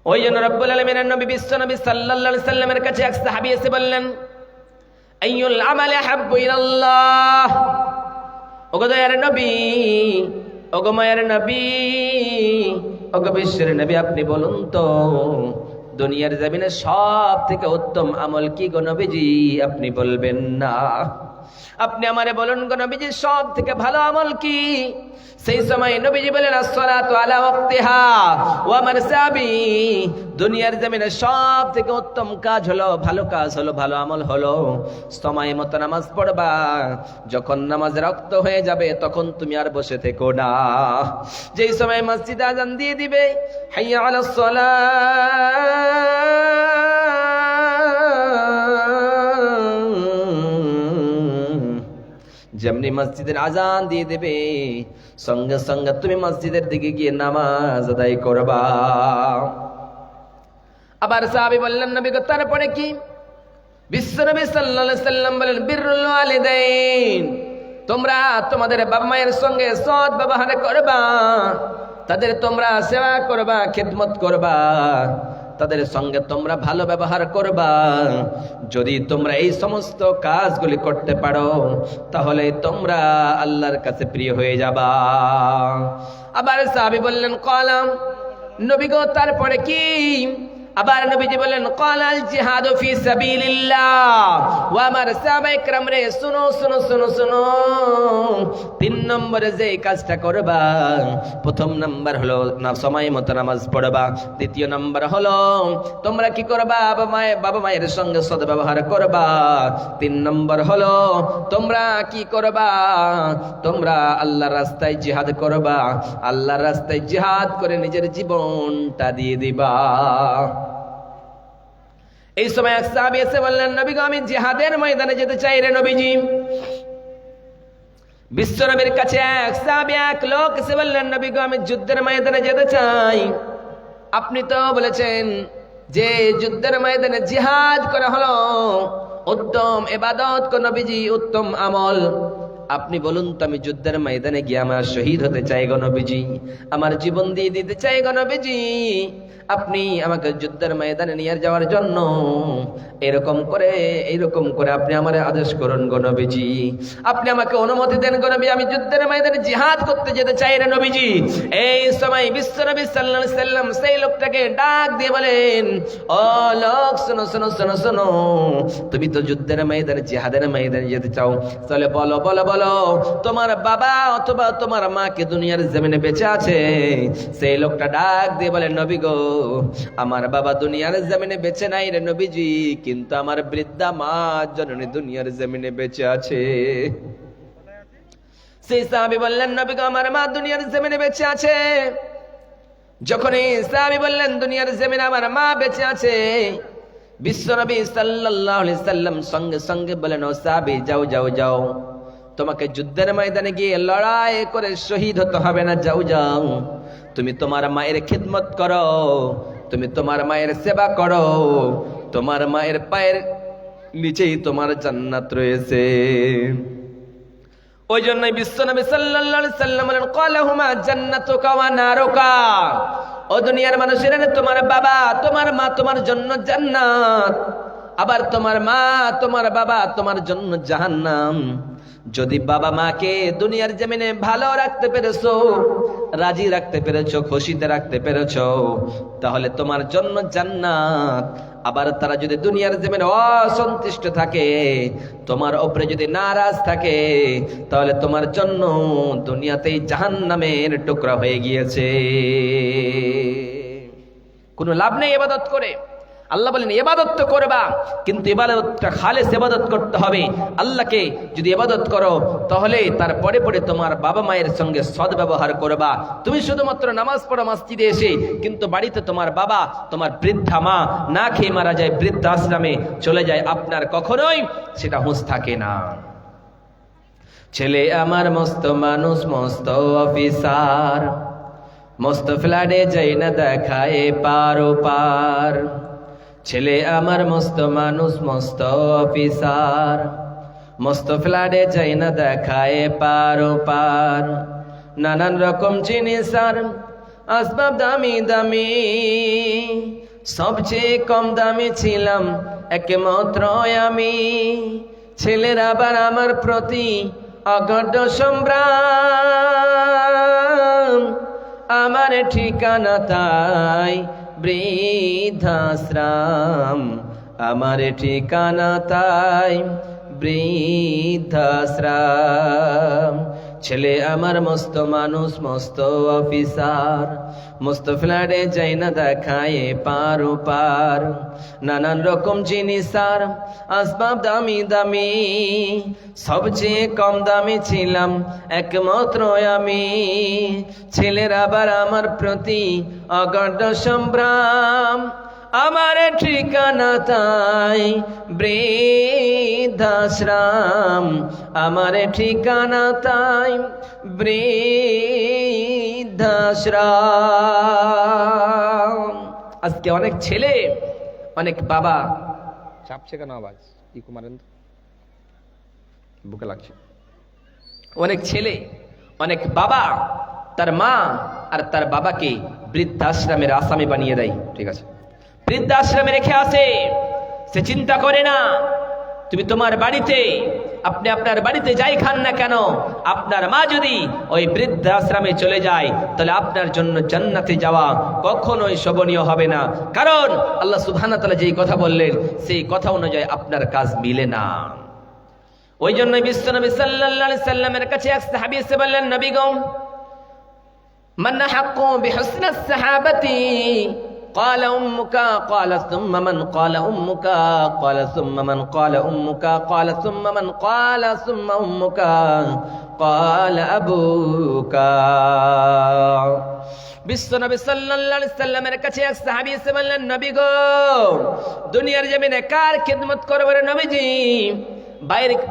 [SPEAKER 1] ওই জন্য রব্বুল আলামিনের নবী বিশ্ব নবী সাল্লাল্লাহু আলাইহি সাল্লামের কাছে এক সাহাবী এসে বললেন, আইয়ুল আমালি হাব্বু ইলাল্লাহ, ওগো দয়ার নবী, ওগো মায়ের নবী, ওগো বিশ্বের নবী, আপনি বলুন তো দুনিয়ার জমিনে সব থেকে উত্তম আমল কি গো নবীজি? আপনি বলবেন না? আপনি আমারে বলুন গো নবীজি সব থেকে ভালো আমল কি? সেই সময় নবীজি বলেন আসসালাতু আলা ওয়াক্তিহা ও আমার সাহাবী, দুনিয়ার জমিনে সব থেকে উত্তম কাজ হলো, ভালো কাজ হলো, ভালো আমল হলো সময় মতো নামাজ পড়বা। যখন নামাজ রক্ত হয়ে যাবে তখন তুমি আর বসে থেকো না, যেই সময় মসজিদে আযান দিয়ে দিবে হাইয়া আলাস সালাহ, যেমনি মসজিদের আজান দিয়ে দেবে সঙ্গে সঙ্গে তুমি মসজিদের দিকে গিয়ে নামাজ আদায় করবা। আবার সাহাবী বললেন নবী গো তারপরে কি? বিশ্বনবী সাল্লাল্লাহু আলাইহি সাল্লাম বলেন বিররুল ওয়ালিদাইন, তোমরা তোমাদের বাবা মায়ের সঙ্গে সৎ ব্যবহার করবা। তাদের তোমরা সেবা করবা, খিদমত করবা, তাদের সঙ্গে তোমরা ভালো ব্যবহার করবা। যদি তোমরা এই সমস্ত কাজগুলি করতে পারো তাহলে তোমরা আল্লাহর কাছে প্রিয় হয়ে যাবা। আবার সাহাবী বললেন কলাম, নবী গো তারপরে কি? আবার নবীজি বললেন ক্বালাল জিহাদু ফি সাবিলিল্লাহ। ওয়া আমার সাহাবায়ে কেরাম রে, শুনো শুনো শুনো শুনো, 3 নম্বরে যে কাজটা করবা, প্রথম নাম্বার হলো সময় মতো নামাজ পড়বা। দ্বিতীয় নাম্বার হলো তোমরা কি করবা? বাবা মায়ের সঙ্গে সদ্ব্যবহার করবা। 3 নম্বর হলো তোমরা কি করবা? তোমরা আল্লাহর রাস্তায় জিহাদ করবা। আল্লাহর রাস্তায় জিহাদ করে নিজের জীবনটা দিয়ে দিবা। এই সময় এক সাহাবী এসে বললেন, নবী গো আমি জিহাদের ময়দানে যেতে চাই রে নবীজি। বিশ্ব নবীর কাছে এক সাহাবী, এক লোক এসে বললেন, নবী গো আমি যুদ্ধের ময়দানে যেতে চাই। আপনি তো বলেছেন যে যুদ্ধের ময়দানে জিহাদ করা হলো উত্তম ইবাদত গো নবীজি, উত্তম আমল। আপনি বলুন তো আমি যুদ্ধের ময়দানে গিয়ে আমার শহীদ হতে চাই গো নবীজি, আমার জীবন দিয়ে দিতে চাই গো নবীজি। আপনি আমাকে যুদ্ধের ময়দানে নিয়ে যাওয়ার জন্য এইরকম করে আপনি আমার আদেশ করুন গো নবীজি। আপনি আমাকে অনুমতি দেন গো নবী, আমি যুদ্ধের ময়দানে জিহাদ করতে যেতে চাই রে নবীজি। এই সময় বিশ্বনবী সাল্লাল্লাহু আলাইহি সাল্লাম সেই লোকটাকে ডাক দিয়ে বলেন, ও লোক শোনো শোনো শোনো শোনো, তুমি তো যুদ্ধের ময়দানে জিহাদের ময়দানে যেতে চাও, তাহলে বলো বলো বলো তোমার বাবা অথবা তোমার মা কে দুনিয়ার জমিনে বেঁচে আছে? সেই লোকটা ডাক দিয়ে বলে, নবী গো আমার বাবা দুনিয়ার জমিনে বেঁচে নাই রে নবীজি, কিন্তু আমার বৃদ্ধা মা জননী দুনিয়ার জমিনে বেঁচে আছে। সেই সাহাবী বললেন, নবী গো আমার মা দুনিয়ার জমিনে বেঁচে আছে। যখনই সাহাবী বললেন দুনিয়ার জমিনে আমার মা বেঁচে আছে, বিশ্বনবী সাল্লাল্লাহু আলাইহি সাল্লাম সঙ্গে সঙ্গে বলেন, ও সাহাবী যাও যাও যাও, তোমাকে যুদ্ধের ময়দানে গিয়ে লড়াই করে শহীদ হতে হবে না, যাও যাও, তুমি তোমার মায়ের খিদমত করো, তুমি তোমার মায়ের সেবা করো, তোমার মায়ের পায়ের নিচেই তোমার জান্নাত রয়েছে। ওই জন্যই বিশ্বনবী সাল্লাল্লাহু আলাইহি সাল্লাম বলেন, ক্বালাহুমা জান্নাতুকা ওয়া নারুকা। ও দুনিয়ার মানুষেরা, তোমার বাবা তোমার মা তোমার জন্য জান্নাত, আবার তোমার মা তোমার বাবা তোমার জন্য জাহান্নাম। যদি বাবা মাকে দুনিয়ার জমিনে ভালো রাখতে পেরেছো, রাজি রাখতে পেরেছো, খুশিতে রাখতে পেরেছো, তাহলে তোমার জন্য জান্নাত। আবার তারা যদি দুনিয়ার জমিনে অসন্তুষ্ট থাকে, তোমার উপরে যদি নারাজ থাকে, তাহলে তোমার জন্য দুনিয়াতেই জাহান্নামের টুকরা হয়ে গিয়েছে। কোনো লাভ নেই ইবাদত করে। আল্লাহ বলেন ইবাদত তো করবা, কিন্তু ইবাদতটা খালেস ইবাদত করতে হবে। আল্লাহকে যদি ইবাদত করো তাহলে তার পরে পরে তোমার বাবা মায়ের সঙ্গে সদ্ব্যবহার করবা। তুমি শুধুমাত্র নামাজ পড়ো মসজিদে এসে, কিন্তু বাড়িতে তোমার বাবা তোমার বৃদ্ধা মা না খেয়ে মারা যায়, বৃদ্ধাশ্রমে চলে যায়, আপনার কখনোই সেটা হুঁশ থাকে না। ছেলে আমার মস্ত মানুষ মস্ত অফিসার, মস্ত ফ্ল্যাটে যাই না দেখায় পার ও পার। ছেলে আমার মস্ত মানুষ মস্ত অফিসার, মস্ত ফ্ল্যাটে যাই না দেখায় পার ও পার। নানান রকম জিনিস আর আসবাব দামি দামি, সবচেয়ে কম দামি ছিলাম একমাত্র আমি। ছেলের আবার আমার প্রতি অগড সম্ভ্রম, আমার ঠিকানা তাই বৃদ্ধাশ্রম, আমার ঠিকানা তাই বৃদ্ধাশ্রম। ছেলে আমার মস্ত মানুষ মস্ত অফিসার, মস্ত ফ্ল্যাটে যাই না দেখায় পার ও পার। নানান রকম জিনিস আর আসবাব দামি দামি, সবচেয়ে কম দামি ছিলাম একমাত্র আমি। ছেলের আবার আমার প্রতি অগড সম্ভ্রম, আমার ঠিকানা তাই বৃদ্ধাশ্রম, আমার ঠিকানা তাই বৃদ্ধাশ্রম। আজকে অনেক ছেলে অনেক বাবা, চাপছে কেন আওয়াজ কি কুমারেন বুকে লাগছে, অনেক ছেলে অনেক বাবা তার মা আর তার বাবাকে বৃদ্ধাশ্রমের আসামি বানিয়ে দেয়। ঠিক আছে, বৃদ্ধাশ্রমে রেখে আসে, সে চিন্তা করে না তুমি তোমার বাড়িতে, আপনি আপনার বাড়িতে যাই খান না কেন, আপনার মা যদি ওই বৃদ্ধাশ্রমে চলে যায় তাহলে আপনার জন্য জান্নাতে যাওয়া কখনোই শোভনীয় হবে না, কারণ আল্লাহ সুবহানাহু ওয়া তাআলা যেই কথা বললেন সেই কথা অনুযায়ী আপনার কাজ মিলে না। ওই জন্য বিশ্বনবী সাল্লাল্লাহু আলাইহি সাল্লামের কাছে এক সাহাবী এসে বললেন, নবী গো, মান হাক্কু বিহুসনিস সাহাবাতি قال أمك قال ثم من قال أمك قال ثم من قال أمك قال ثم من قال ثم أمك قال أبوك। বিশ্বনবী সাল্লাল্লাহু আলাইহি সাল্লামের কাছে এক সাহাবী এসে বললেন, নবী গো, দুনিয়ার জমিনে কার খিদমত করব রে নবীজি?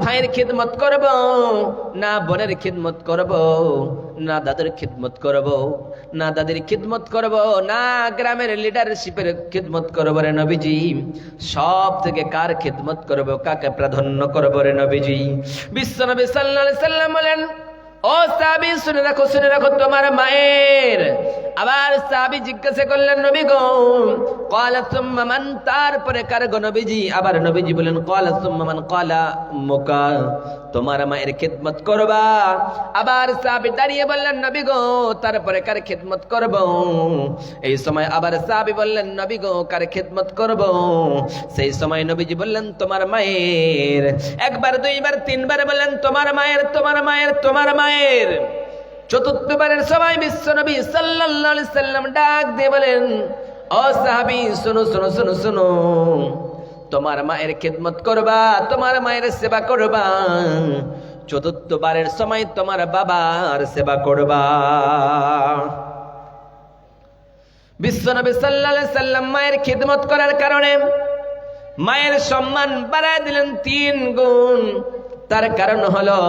[SPEAKER 1] ভাইয়ের খিদমত করব না বোনের খিদমত করব, না দাদার খিদমত করব, না দাদির খিদমত করব, না গ্রামের লিডারশিপের খিদমত করব রে নবীজি? সব থেকে কার খিদমত করব, কাকে প্রাধান্য করব রে নবীজি? বিশ্বনবী সাল্লাল্লাহু আলাইহি সাল্লাম বলেন, ও সাহাবী শুনে রাখো তোমার মায়ের। আবার সাহাবী জিজ্ঞাসা করলেন, নবী গো, ক্বালা সুম্মা মান, তারপরে কার গো নবীজি? আবার নবীজি বলেন, ক্বালা সুম্মা মান, ক্বালা উম্মুকা, তোমার মায়ের খিদমত করবা। আবার সাহাবী দাঁড়িয়ে বললেন, নবী গো, তারপরে কার খিদমত করব? এই সময় আবার সাহাবী বললেন, নবী গো, কার খিদমত করব? সেই সময় নবীজি বললেন, তোমার মায়ের। একবার, দুইবার, তিনবার বললেন, তোমার মায়ের, তোমার মায়ের, তোমার মায়ের। চতুর্থবারের সময় বিশ্বনবী সাল্লাল্লাহু আলাইহি সাল্লাম ডাক দিয়ে বলেন, ও সাহাবী, শোনো শোনো শোনো শোনো, তোমার মায়ের খিদমত করবা, তোমার মায়ের সেবা করবা। চতুর্থবারের সময় তোমার বাবার সেবা করবা। বিশ্বনবী সাল্লাল্লাহু আলাইহি সাল্লাম মায়ের খিদমত করার কারণে মায়ের সম্মান বাড়ায় দিলেন 3 গুণ। তার কারণ হলো,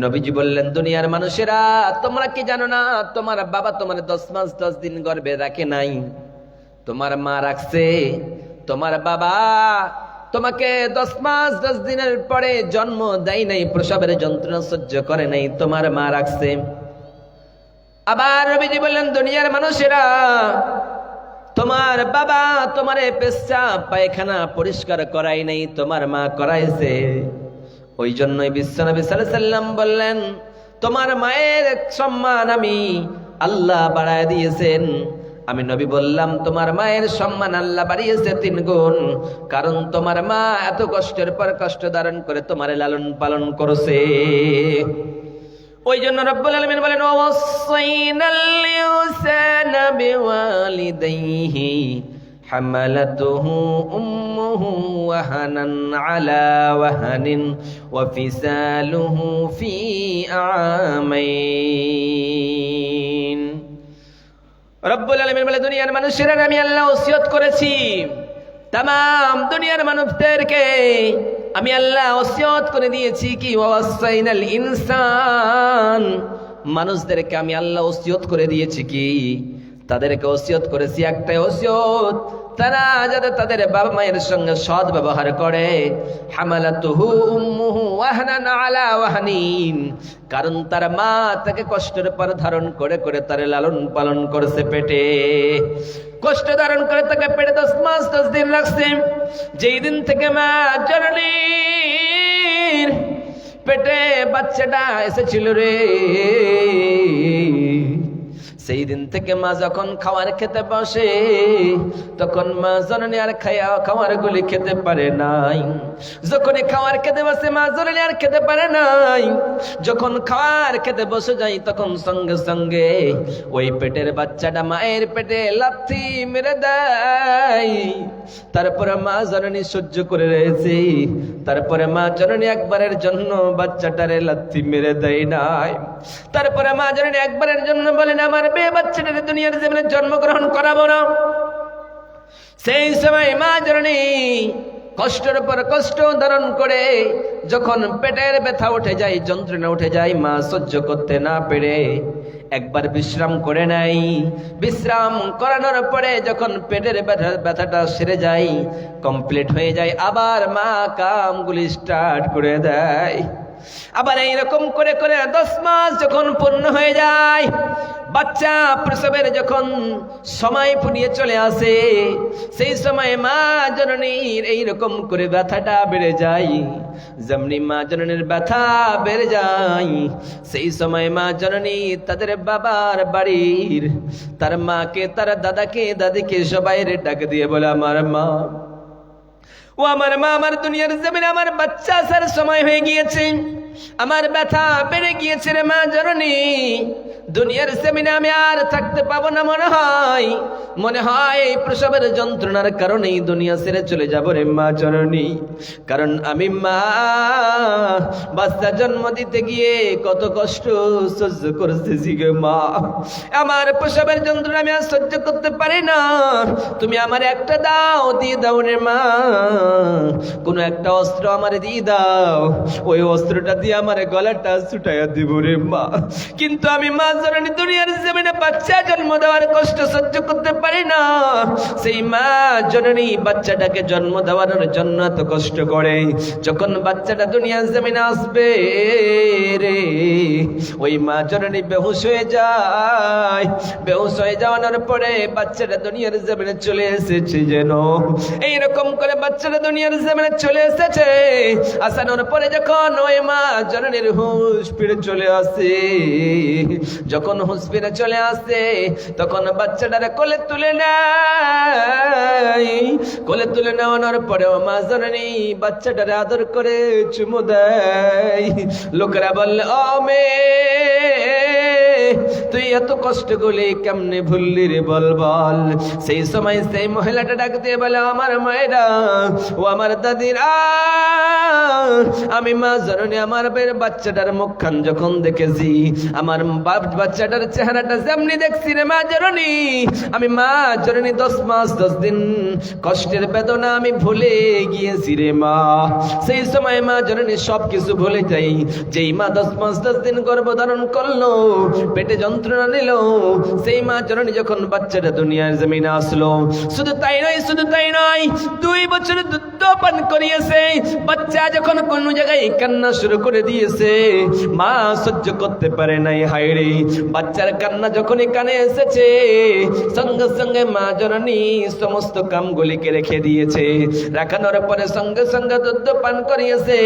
[SPEAKER 1] নবীজি বললেন, দুনিয়ার মানুষেরা, তোমরা কি জানো না, তোমার বাবা তোমার 10 মাস 10 দিন গর্ভে রাখে নাই, তোমার মা রাখছে। তোমার বাবা তোমাকে 10 মাস 10 দিনের পরে জন্ম দেয় নাই, প্রসবের যন্ত্রণা সহ্য করে নাই, তোমার মা রাখছে। আবার নবীজি বললেন, দুনিয়ার মানুষেরা, তোমার বাবা তোমারে পেশাব পায়খানা পরিষ্কার করাই নাই, তোমার মা করাইছে। ওই জন্যই বিশ্বনবী সাল্লাল্লাহু আলাইহি সাল্লাম বললেন, তোমার মায়ের সম্মান আমি আল্লাহ বাড়ায় দিয়েছেন। আমি নবী বললাম, তোমার মায়ের সম্মান আল্লাহ বাড়িয়েছে 3 গুণ, কারণ তোমার মা এত কষ্টের পর কষ্ট ধারণ করে তোমারে লালন পালন করেছে। ওই জন্য রব্বুল আলামিন বলেন, ওয়াসাইনাল ইনসানা বিওয়ালিদাইহি হামালাতুহু উম্মুহু ওয়াহানান আলা ওয়াহানিন ওয়া ফিসালুহু ফি আমাইন। রব্বুল আলামিন বলে, দুনিয়ার মানুষেরা আমি আল্লাহ ওসিয়ত করেছি, तमाम দুনিয়ার মানুষদেরকে আমি আল্লাহ ওসিয়ত করে দিয়েছি কি, ওয়াসাইনাল ইনসান, মানুষদেরকে আমি আল্লাহ ওসিয়ত করে দিয়েছি কি, তাদেরকে ওসিয়ত করেছি একটাই ওসিয়ত, তারা যাতে তাদের বাবা মায়ের সঙ্গে সৎ ব্যবহার করে। হামালাতুহু উম্মুহু ওয়াহনান আলা ওয়াহনিন, কারণ তার মা তাকে কষ্টের পর ধারণ করে করে তারে লালন পালন করছে, পেটে কষ্ট ধারণ করে তাকে পেটে 10 মাস 10 দিন রাখছে। যেই দিন থেকে মা জননীর পেটে বাচ্চাটা এসেছিল রে, সেই দিন থেকে মা যখন খাবার খেতে বসে, তখন মা জননী আর খাবার গুলি খেতে পারে নাই। যখন খাবার খেতে বসে মা জননী আর খেতে পারে নাই। যখন খাবার খেতে বসে যাই, তখন সঙ্গে সঙ্গে ওই পেটের বাচ্চাটা মায়ের পেটে লাথি মেরে দেয়। তারপরে মা জননী সহ্য করে রয়েছে, তারপরে মা জননী একবারের জন্য বাচ্চাটারে লাথি মেরে দেয় নাই। তারপরে মা জননী একবারের জন্য বলেন, আমার মেয়ে বাচ্চাটারে দুনিয়ার জমিনে জন্মগ্রহণ করাবো না। সেই সময় মা জননী কষ্টের পর কষ্ট ধারণ করে, যখন পেটের ব্যথা উঠে যায়, যন্ত্রণা উঠে যায়, মা সহ্য করতে না পেরে একবার বিশ্রাম করে নাই। বিশ্রাম করানোর পরে যখন পেটের ব্যথাটা সেরে যায়, কমপ্লিট হয়ে যায়, আবার মা কামগুলি স্টার্ট করে দেয়। আবার এইরকম করে করে 10 মাস যখন পূর্ণ হয়ে যায়, বাচ্চা প্রসবের যখন সময় ফুরিয়ে চলে আসে, সেই সময় মা জননীর এইরকম করে ব্যথাটা বেড়ে যায়। যেমনি মা জননীর ব্যথা বেড়ে যায়, সেই সময় মা জননী তাদের বাবার বাড়ির তার মাকে, তার দাদাকে, দাদিকে সবাই ডাক দিয়ে বলে, আমার মা, ও আমার মা, আমার দুনিয়ার জমিনে আমার বাচ্চা আসার সময় হয়ে গিয়েছে, আমার ব্যথা বেড়ে গিয়েছে রে মা জননী, দুনিয়ার জমিনে আমি আর থাকতে পাবো না মনে হয় এই প্রসবের যন্ত্রণার কারণেই দুনিয়া ছেড়ে চলে যাব রে মা জননী। কারণ আমি মা বাচ্চা জন্ম দিতে গিয়ে কত কষ্ট সহ্য করতেছি গে মা, আমার প্রসবের যন্ত্রণা আমি আর সহ্য করতে পারি না, তুমি আমার একটা দাও, দিয়ে দাও রে মা, কোন একটা অস্ত্র আমার দিয়ে দাও, ওই অস্ত্রটা দিয়ে আমার গলাটা ছুটাইয়া দিব রে মা। কিন্তু আমি মা জননী দুনিয়ার জমিনে বাচ্চা জন্ম দেওয়ার কষ্ট সহ্য করতে পারি না, সেই মা জননী বাচ্চাটাকে জন্ম দেওয়ার জন্য এত কষ্ট করে, যখন বাচ্চাটা দুনিয়ার জমিনে আসবে রে, ওই মা জননী বেহুশ হয়ে যায়, বেহুশ হয়ে যাওয়ার পরে বাচ্চাটা দুনিয়ার জমিনে চলে এসেছে, যেন এইরকম করে বাচ্চাটা দুনিয়ার জমিনে চলে এসেছে। আসানোর পরে যখন ওই মা জননীর হুঁশ ফিরে চলে আসে, যখন হুঁশ ফিরে চলে আসে, তখন বাচ্চাটারে কোলে তুলে নেয়, কোলে তুলে নেওয়ানোর পরেও মা জননী বাচ্চাটারে আদর করে চুমু দেয়। লোকেরা বললে, ও মেয়ে, তুই এত কষ্ট করলি কেমনে ভুললি রে, বল বল। সেই সময় সেই মহিলাটা ডাক দিয়ে বলে, আমার মায়েরা, ও আমার দাদিরা, আমি মা জননী আমার বাচ্চাটার মুখখান যখন দেখেছি, আমার বাচ্চাটার চেহারাটা যেমনি দেখছি রে মা জননী, আমি মা জননী 10 মাস 10 দিন কষ্টের বেদনা আমি ভুলে গিয়েছি রে মা। সেই সময় মা জননী সবকিছু ভুলে যাই। যেই মা 10 মাস 10 দিন গর্ভধারণ করলো, পেটে যন্ত্রণা নিল, সেই মা জননী যখন বাচ্চাটা দুনিয়ার জমিনে আসলো, শুধু তাই নয় 2 বছর দুধ পান করিয়েছে। বাচ্চা যখন কোন জায়গায় কান্না শুরু করে দিয়েছে, মা সহ্য করতে পারে নাই, হায়রে বাচ্চার কান্না যখনই কানে এসেছে, সঙ্গে সঙ্গে মা জননী সমস্ত কামগুলিকে রেখে দিয়েছে, রাখানোর পরে সঙ্গে সঙ্গে দুধ পান করিয়েছে।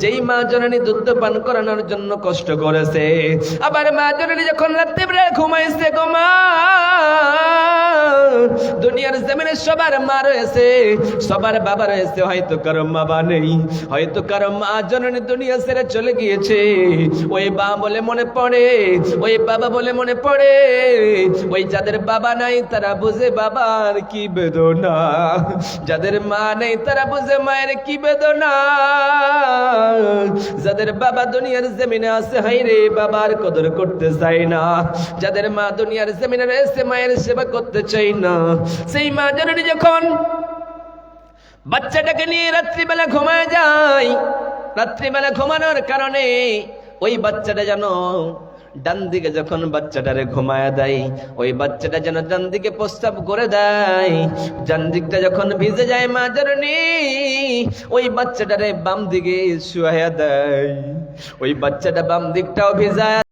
[SPEAKER 1] যেই মা জননী দুধ পান করানোর জন্য কষ্ট করেছে, আবার মা জননী যখন রাত্রিবেলা ঘুমাইছে, গো মা, দুনিয়ার জমিনে সবার মা রয়েছে, সবার বাবা রয়েছে, হয়তো কারো বাবা নেই, হয়তো কারো মা জননী দুনিয়া ছেড়ে চলে গিয়েছে। ওই মা বলে মনে পড়ে, ওই বাবা বলে মনে পড়ে, ওই যাদের বাবা নাই তারা বুঝে বাবার কি বেদনা, যাদের মা নেই তারা বুঝে মায়ের কি বেদনা, যাদের বাবা দুনিয়ার জমিনে আছে, হায়রে বাবার কদর করতে চায় না, যাদের মা দুনিয়ার জমিনে রয়েছে মায়ের সেবা করতে চাই না। সেই মা জননী যখন বাচ্চাটাকে নিয়ে রাত্রিবেলা ঘুমায় যায়, রাত্রিবেলা ঘুমানোর কারণে ওই বাচ্চাটা যেন ডান দিকে যখন বাচ্চাটারে ঘুমায় দেয়, ওই বাচ্চাটা যেন ডান দিকে প্রস্তাব করে দেয়, ডান দিকটা যখন ভিজে যায়, মা জননী ওই বাচ্চাটারে বাম দিকে শুয়াইয়া দেয়, ওই বাচ্চাটা বাম দিকটাও ভিজায়